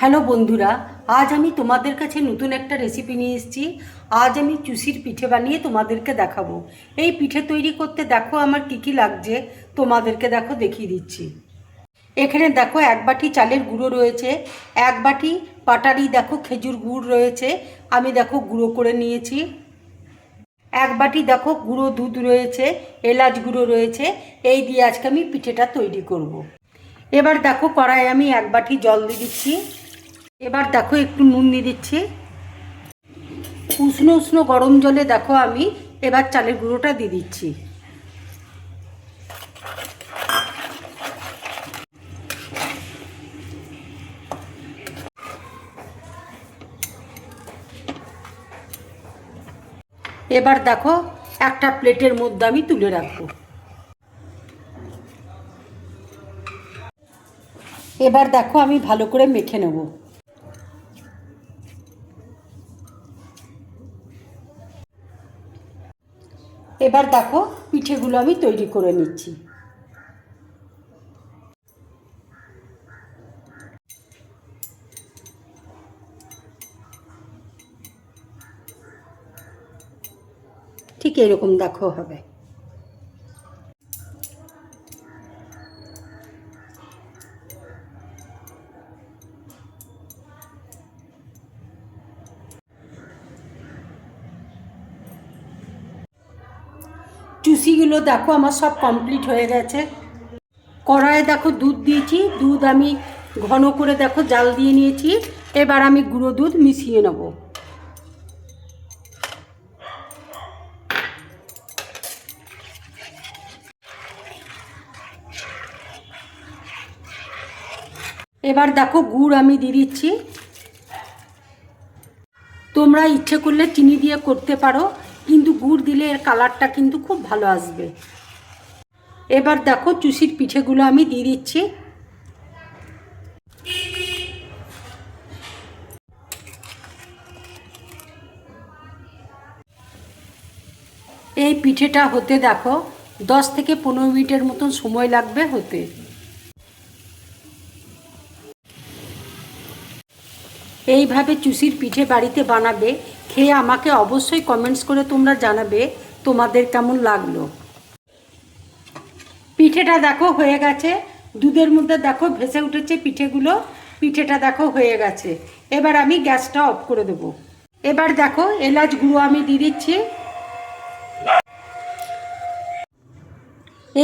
Hello বন্ধুরা, আজ আমি তোমাদের কাছে নতুন একটা রেসিপি নিয়ে এসেছি। আজ আমি চুষির পিঠে বানিয়ে তোমাদেরকে দেখাবো। এই পিঠে তৈরি করতে দেখো আমার কি কি লাগছে, তোমাদেরকে দেখো দেখিয়ে দিচ্ছি। এখানে দেখো এক বাটি চালের গুঁড়ো রয়েছে, এক বাটি পাটারি দেখো খেজুর গুড় রয়েছে, আমি দেখো গুঁড়ো করে নিয়েছি। এক বাটি দেখো গুঁড়ো দুধ রয়েছে, এলাচ গুঁড়ো রয়েছে। এই দিয়ে আজকে আমি পিঠেটা তৈরি করব। এবার দেখো কড়াইয়ে আমি এক বাটি জল দিয়ে দিচ্ছি। এবার দেখো একটু নুন দিয়ে দিচ্ছি। উষ্ণ উষ্ণ গরম জলে দেখো আমি এবার চালের গুঁড়োটা দিয়ে দিচ্ছি। এবার দেখো একটা প্লেটের মধ্যে আমি তুলে রাখবো। এবার দেখো আমি ভালো করে মেখে নেব। এবার দেখো পিঠেগুলো আমি তৈরি করে নিচ্ছি। ঠিক এরকম দেখো হবে। চুষিগুলো দেখো আমার সব কমপ্লিট হয়ে গেছে। কড়াইয়ে দেখো দুধ দিয়েছি, দুধ আমি ঘন করে দেখো জাল দিয়ে নিয়েছি। এবার আমি গুঁড়ো দুধ মিশিয়ে নেব। এবার দেখো গুড় আমি দিয়ে দিচ্ছি। তোমরা ইচ্ছে করলে চিনি দিয়ে করতে পারো, কিন্তু গুড় দিলে এর কালারটা কিন্তু খুব ভালো আসবে। এবার দেখো চুষির পিঠেগুলো আমি দিয়ে দিচ্ছি। এই পিঠেটা হতে দেখো 10 থেকে 15 মিনিটের মতন সময় লাগবে হতে। এইভাবে চুষির পিঠে বাড়িতে বানাবে, খেয়ে আমাকে অবশ্যই কমেন্টস করে তোমরা জানাবে তোমাদের কেমন লাগলো। পিঠেটা দেখো হয়ে গেছে, দুধের মধ্যে দেখো ভেসে উঠেছে পিঠেগুলো। পিঠেটা দেখো হয়ে গেছে। এবার আমি গ্যাসটা অফ করে দেবো। এবার দেখো এলাচ গুঁড়ো আমি দিয়ে দিচ্ছি।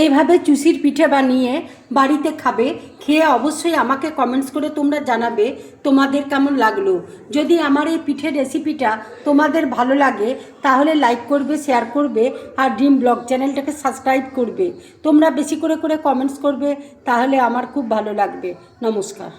এইভাবে চুষির পিঠে বানিয়ে বাড়িতে খাবে, খেয়ে অবশ্যই আমাকে কমেন্টস করে তোমরা জানাবে তোমাদের কেমন লাগলো। যদি আমার এই পিঠের রেসিপিটা তোমাদের ভালো লাগে তাহলে লাইক করবে, শেয়ার করবে, আর ড্রিম ব্লগ চ্যানেলটাকে সাবস্ক্রাইব করবে। তোমরা বেশি করে কমেন্টস করবে, তাহলে আমার খুব ভালো লাগবে। নমস্কার।